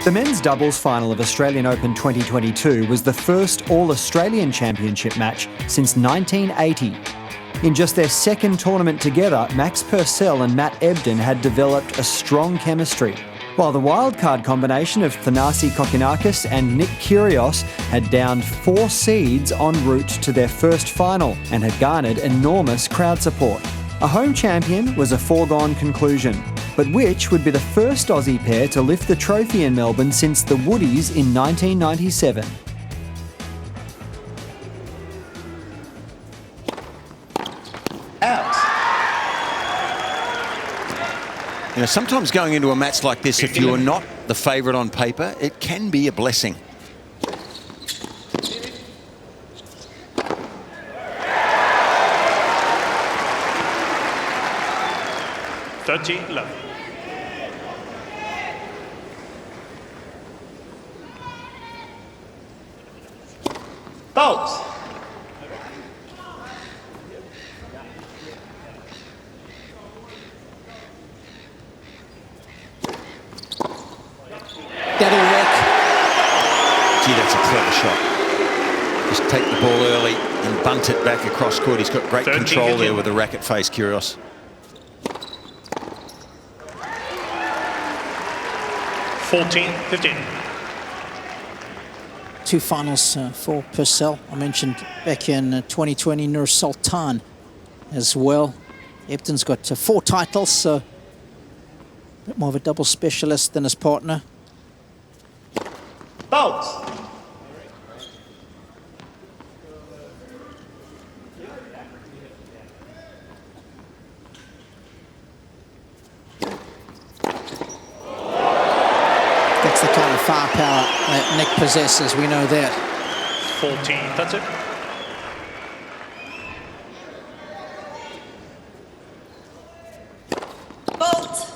The men's doubles final of Australian Open 2022 was the first All-Australian Championship match since 1980. In just their second tournament together, Max Purcell and Matt Ebden had developed a strong chemistry, while the wildcard combination of Thanasi Kokkinakis and Nick Kyrgios had downed 4 seeds en route to their first final and had garnered enormous crowd support. A home champion was a foregone conclusion, but which would be the first Aussie pair to lift the trophy in Melbourne since the Woodies in 1997. You know, sometimes going into a match like this, if you are not the favourite on paper, it can be a blessing. Love. Both. That'll work. Gee, that's a clever shot. Just take the ball early and bunt it back across court. He's got great control there with the racket face, Kyrgios. 14-15. 2 finals for Purcell. I mentioned back in 2020 Nur Sultan as well. Ebden's got 4 titles, so a bit more of a double specialist than his partner. Both. That's the kind of firepower that Nick possesses, we know that. 14, that's it. Bolt.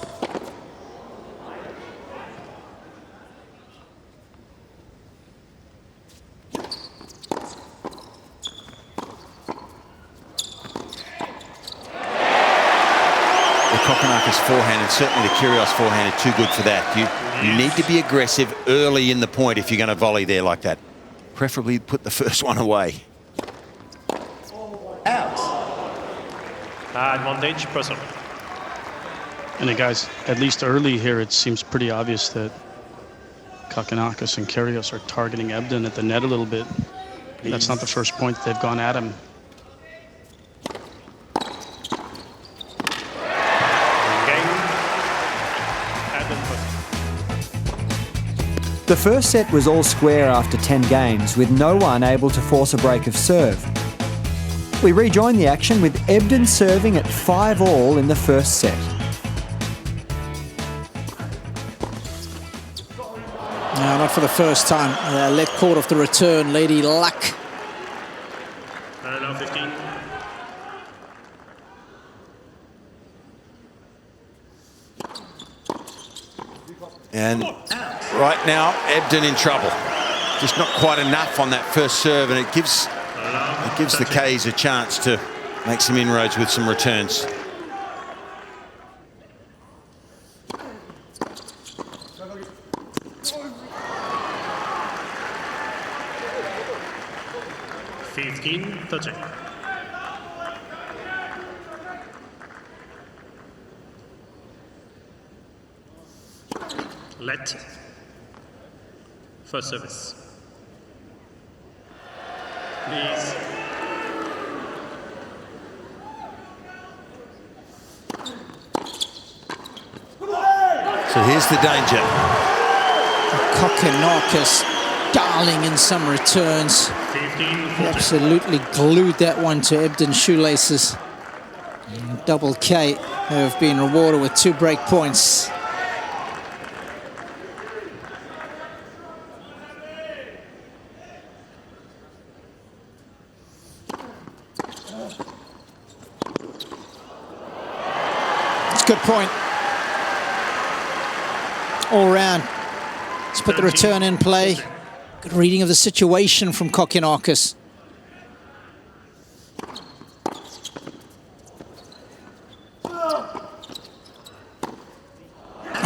Kokkinakis forehand and certainly the Kyrgios forehand are too good for that. You need to be aggressive early in the point if you're going to volley there like that. Preferably put the first one away. Out. Advantage, Purcell. And guys, at least early here, it seems pretty obvious that Kokkinakis and Kyrgios are targeting Ebden at the net a little bit. That's not the first point they've gone at him. The first set was all square after 10 games, with no one able to force a break of serve. We rejoin the action with Ebden serving at 5-all in the first set. No, not for the first time. Let court of the return, Lady Luck. 15. And right now, Ebden in trouble. Just not quite enough on that first serve, and it gives the K's a chance to make some inroads with some returns. Let first service. Please. So here's the danger. Kokkinakis darling in some returns. He absolutely glued that one to Ebden's shoelaces. And Double K have been rewarded with 2 break points. Good point. All round. Let's put the return in play. Good reading of the situation from Kokkinakis.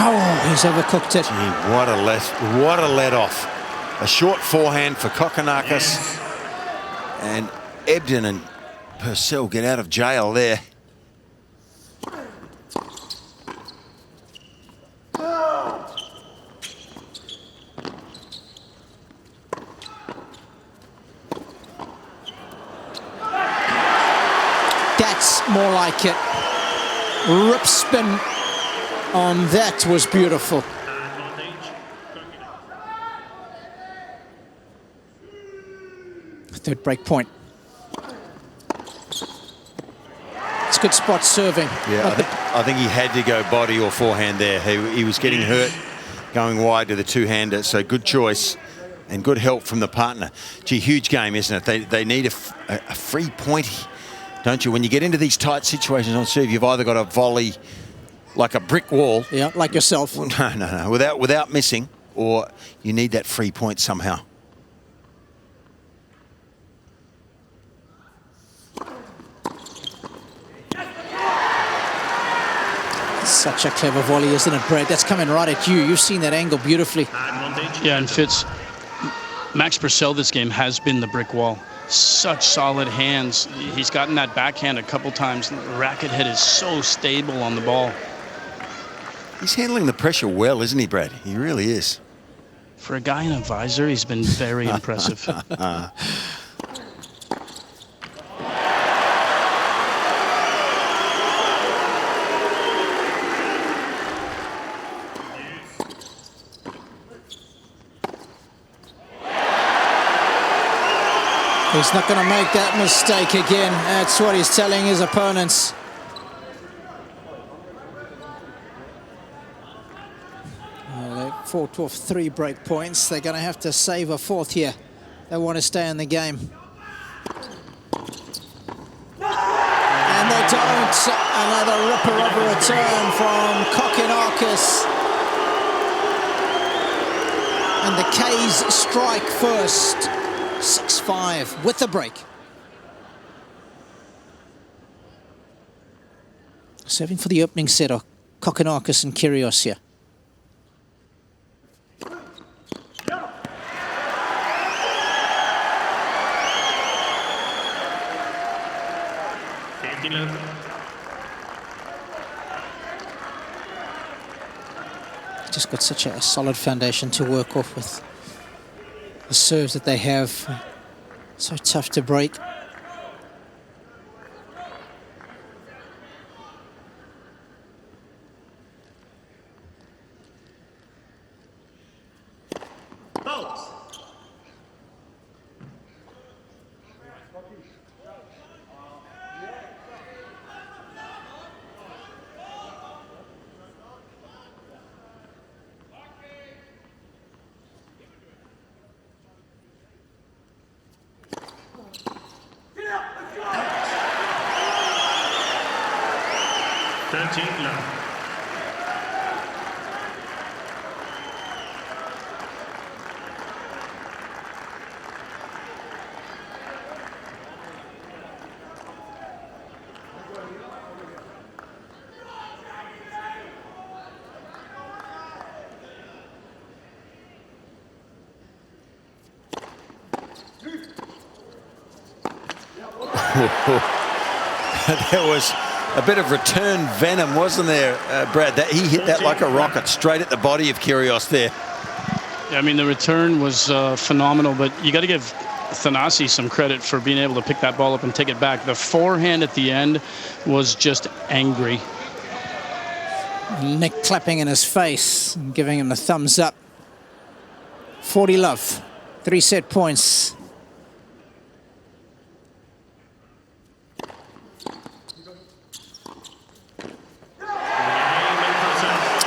Oh, he He's overcooked it. Gee, what a let off. A short forehand for Kokkinakis. And Ebden and Purcell get out of jail there. That's more like it. Rip spin on that was beautiful. Third break point. It's good spot serving. Yeah, I think he had to go body or forehand there. He was getting hurt going wide to the two-hander, so good choice and good help from the partner. Gee, huge game, isn't it? They need a free point, don't you? When you get into these tight situations on serve, you've either got to volley like a brick wall. Yeah, like yourself. No, without missing, or you need that free point somehow. Such a clever volley, isn't it, Brad? That's coming right at you. You've seen that angle beautifully. Yeah, and Fitz, Max Purcell this game has been the brick wall. Such solid hands. He's gotten that backhand a couple times. The racket head is so stable on the ball. He's handling the pressure well, isn't he, Brad? He really is. For a guy in a visor, he's been very impressive. He's not going to make that mistake again. That's what he's telling his opponents. Well, they fought off 3 break points. They're going to have to save a 4th here. They want to stay in the game. And they don't. Another ripper of a return from Kokkinakis. And the K's strike first. 6-5 with the break. Serving for the opening set are Kokkinakis and Kyrgios here. Just got such a solid foundation to work off with. The serves that they have, so tough to break. There was a bit of return venom, wasn't there, Brad? He hit that like a rocket straight at the body of Kyrgios there. Yeah, I mean, the return was phenomenal, but you got to give Thanasi some credit for being able to pick that ball up and take it back. The forehand at the end was just angry. Nick clapping in his face and giving him the thumbs up. 40-love, 3 set points.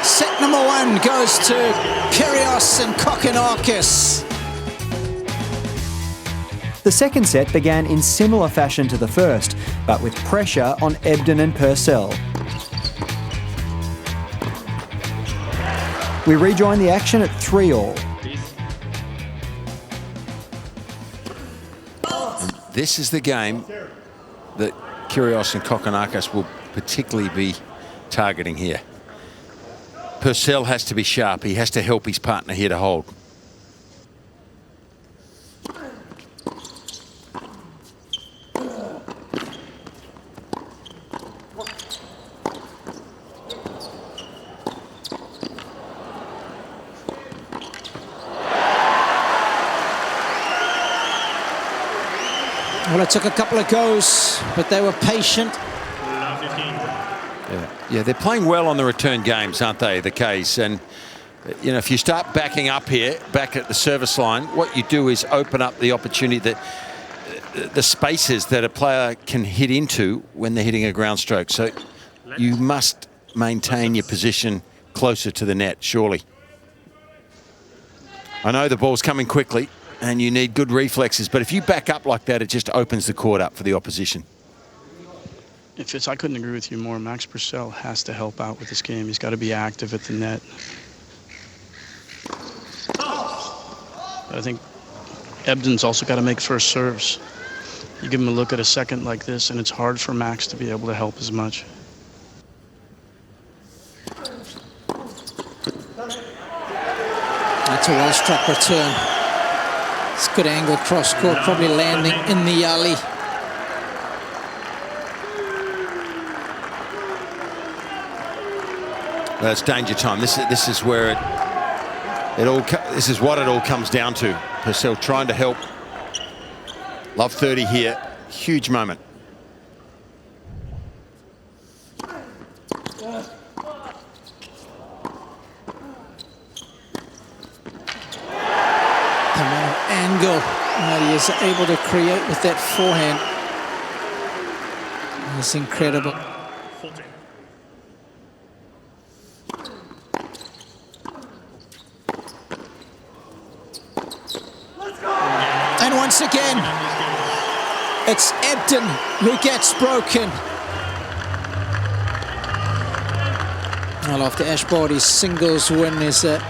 Set number 1 goes to Kyrgios and Kokkinakis. The second set began in similar fashion to the first, but with pressure on Ebden and Purcell. We rejoin the action at 3-all. This is the game that Kyrgios and Kokkinakis will particularly be targeting here. Purcell has to be sharp. He has to help his partner here to hold. Well, it took a couple of goes, but they were patient. Yeah, they're playing well on the return games, aren't they, the K's? And, you know, if you start backing up here, back at the service line, what you do is open up the opportunity that the spaces that a player can hit into when they're hitting a ground stroke. So you must maintain your position closer to the net, surely. I know the ball's coming quickly and you need good reflexes, but if you back up like that, it just opens the court up for the opposition. I couldn't agree with you more. Max Purcell has to help out with this game. He's got to be active at the net. But I think Ebden's also got to make first serves. You give him a look at a second like this, and it's hard for Max to be able to help as much. That's a well-struck return. It's a good angle cross court, probably landing in the alley. Well, it's danger time. This is where this is what it all comes down to. Purcell trying to help. Love 30 here. Huge moment. The amount of angle that he is able to create with that forehand is incredible. And once again, it's Ebden who gets broken. Well, after Ash Barty's singles win, there's a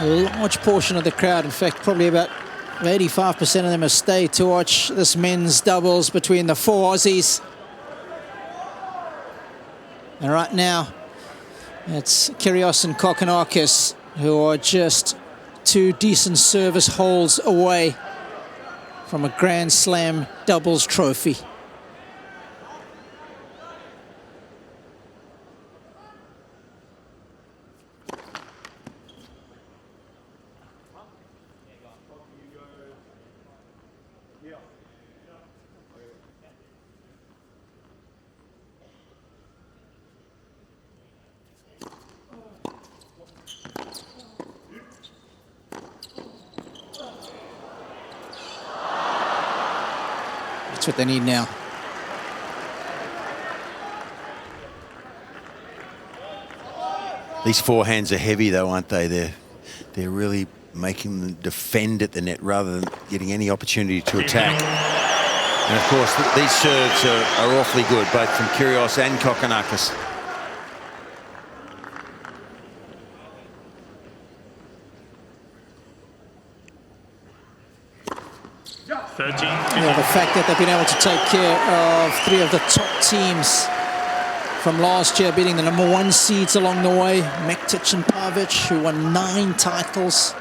large portion of the crowd, in fact, probably about 85% of them have stayed to watch this men's doubles between the four Aussies. And right now, it's Kyrgios and Kokkinakis who are just two decent service holes away from a Grand Slam doubles trophy. That's what they need now. These forehands are heavy, though, aren't they? They're really making them defend at the net rather than getting any opportunity to attack. And, of course, these serves are awfully good, both from Kyrgios and Kokkinakis. Yeah, the fact that they've been able to take care of three of the top teams from last year, beating the #1 seeds along the way, Mektic and Pavic, who won 9 titles.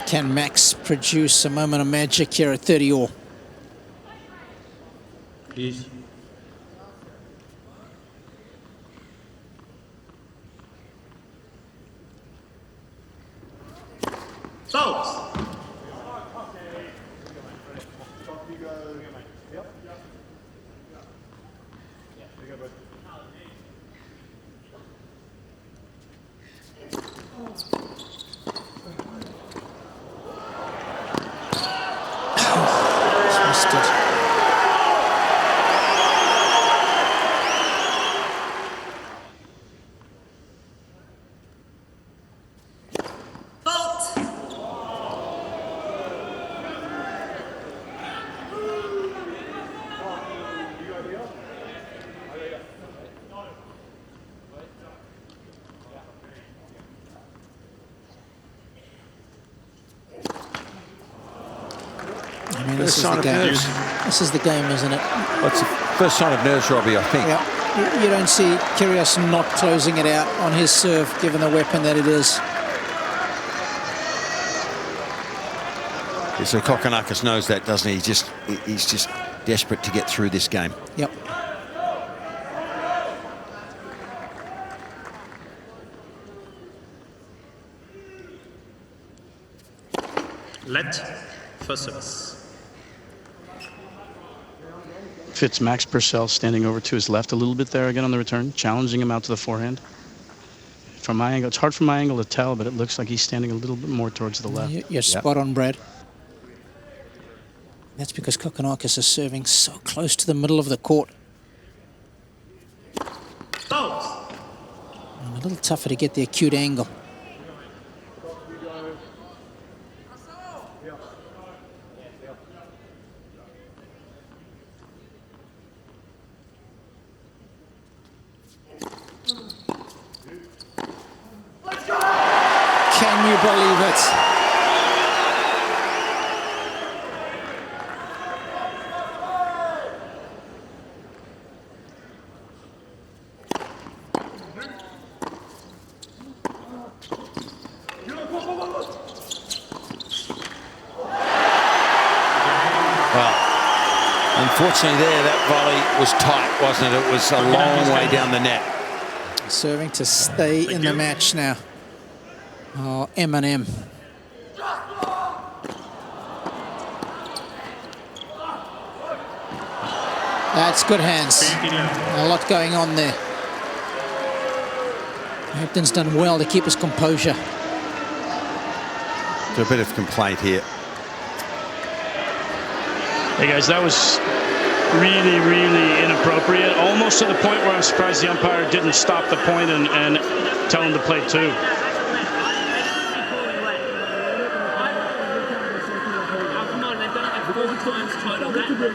Can Max produce a moment of magic here at 30-all? Please. this is sign the of game. nerves. This is the game, isn't it? Well, it's the first sign of nerves, Robbie, I think. Yeah. You don't see Kyrgios not closing it out on his serve, given the weapon that it is. Yeah, so Kokkinakis knows that, doesn't he? He's just desperate to get through this game. Yep. Let first service. Fits Max Purcell standing over to his left a little bit there again on the return, challenging him out to the forehand. From my angle, it's hard from my angle to tell, but it looks like he's standing a little bit more towards the left. You're spot on, Brad. That's because Kokkinakis is serving so close to the middle of the court. And a little tougher to get the acute angle. Can you believe it? Unfortunately there, that volley was tight, wasn't it? It was a long way down the net. Serving to stay in the match now. Oh, M&M. That's good hands. A lot going on there. Ebden's done well to keep his composure. There's a bit of complaint here. Hey guys, that was really, really inappropriate. Almost to the point where I'm surprised the umpire didn't stop the point and tell him to play two.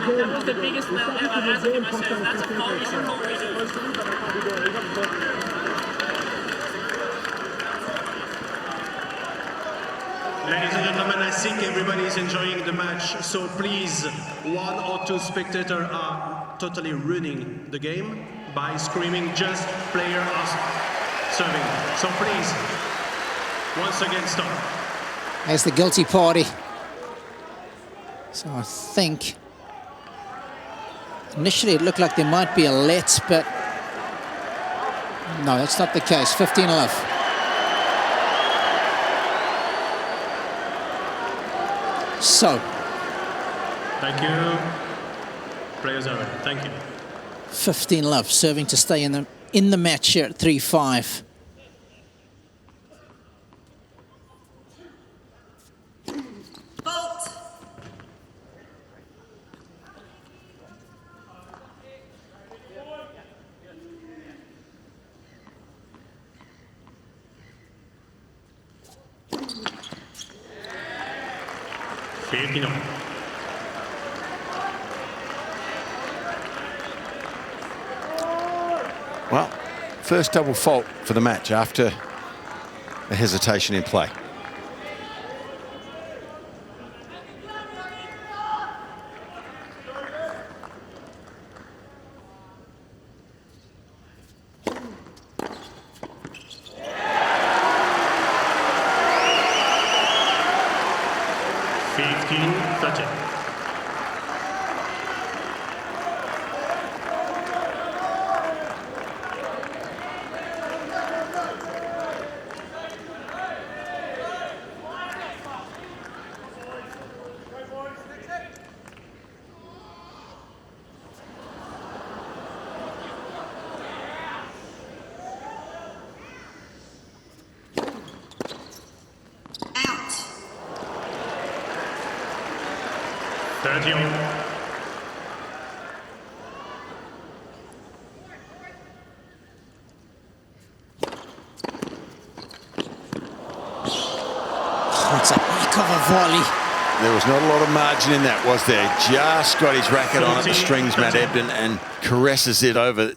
That was the biggest Mel ever has. I myself, that's a foul. It's a foul reason. Ladies and gentlemen, I think everybody is enjoying the match, so please, one or two spectators are totally ruining the game by screaming just player serving. So please, once again, stop. There's the guilty party. So I think initially it looked like there might be a let, but no, that's not the case. 15-love. So. Thank you. Players are ready. Thank you. 15-love, serving to stay in the match here at 3-5. Well, first double fault for the match after a hesitation in play. It's a heck of a volley. There was not a lot of margin in that, was there? Just got his racket on at the strings, Matt Ebden, and caresses it over.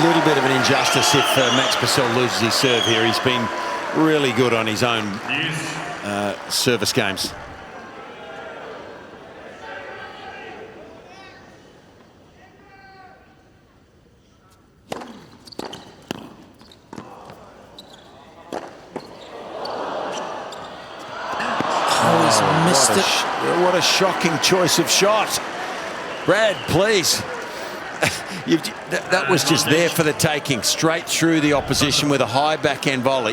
little bit of an injustice if Max Purcell loses his serve here. He's been really good on his own service games. Missed it. What a shocking choice of shot. Brad, please. That was just there for the taking. Straight through the opposition with a high backhand volley.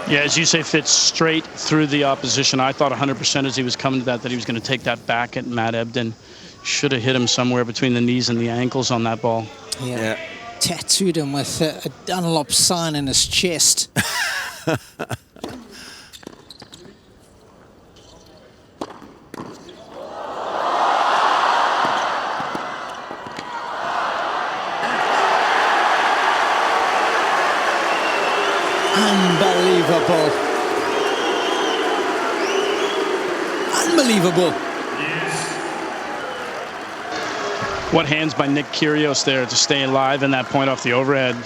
Yeah, as you say, Fitz, straight through the opposition. I thought 100% as he was coming to that he was going to take that back at Matt Ebden. Should have hit him somewhere between the knees and the ankles on that ball. Yeah. Tattooed him with a Dunlop sign in his chest. Unbelievable. Unbelievable. What hands by Nick Kyrgios there to stay alive in that point off the overhead.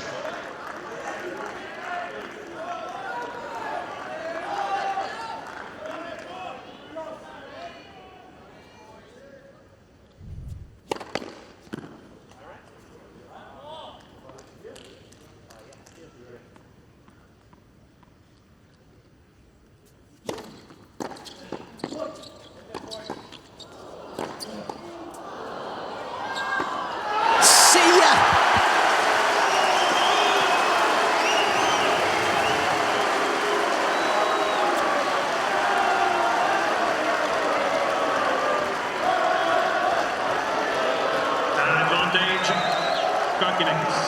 Kokkinakis.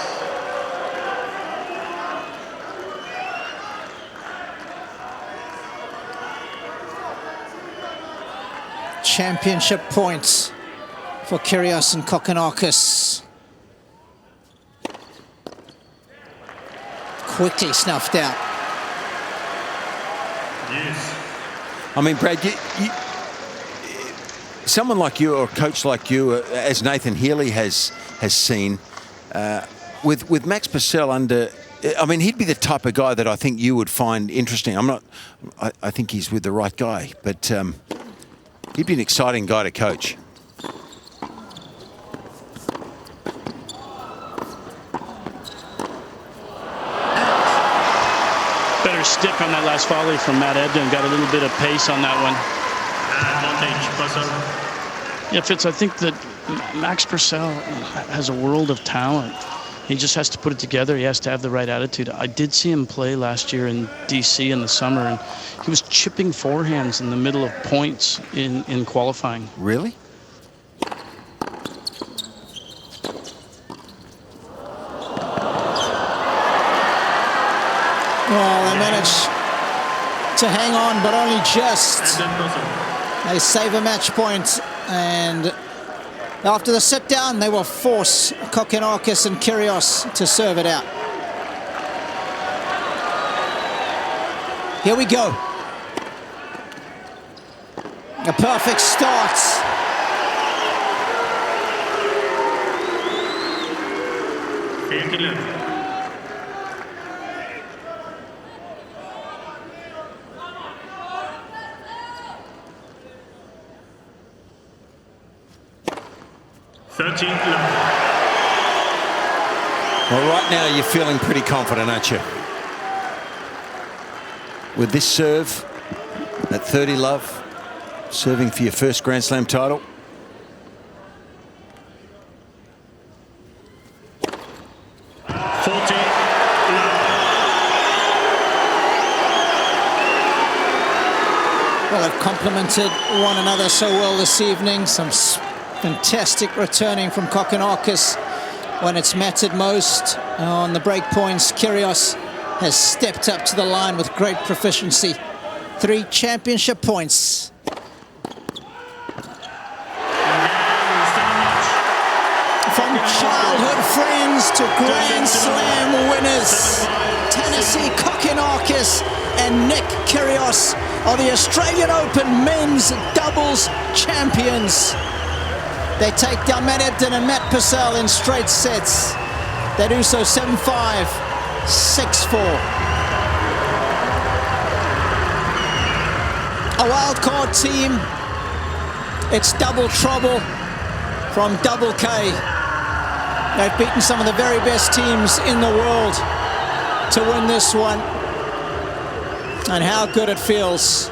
Championship points for Kyrgios and Kokkinakis. Quickly snuffed out. Yes. I mean, Brad, someone like you or a coach like you, as Nathan Healy has seen, with Max Purcell under, I mean, he'd be the type of guy that I think you would find interesting. I think he's with the right guy, but he'd be an exciting guy to coach. Better stick on that last volley from Matt Ebden. Got a little bit of pace on that one. Advantage, Purcell. Yeah, Fitz, I think that Max Purcell has a world of talent. He just has to put it together. He has to have the right attitude. I did see him play last year in DC in the summer, and he was chipping forehands in the middle of points in qualifying. Really? Well, they managed to hang on, but only just. They save a match point, and after the sit-down, they will force Kokkinakis and Kyrgios to serve it out. Here we go. A perfect start. Well, right now you're feeling pretty confident, aren't you? With this serve at 30 love, serving for your first Grand Slam title. Well, they've complemented one another so well this evening. Some fantastic returning from Kokkinakis when it's mattered most. On the break points, Kyrgios has stepped up to the line with great proficiency. 3 championship points. From childhood friends to Grand Slam winners, Thanasi Kokkinakis and Nick Kyrgios are the Australian Open men's doubles champions. They take down Matt Ebden and Matt Purcell in straight sets. They do so 7-5, 6-4. A wild card team. It's double trouble from Double K. They've beaten some of the very best teams in the world to win this one. And how good it feels.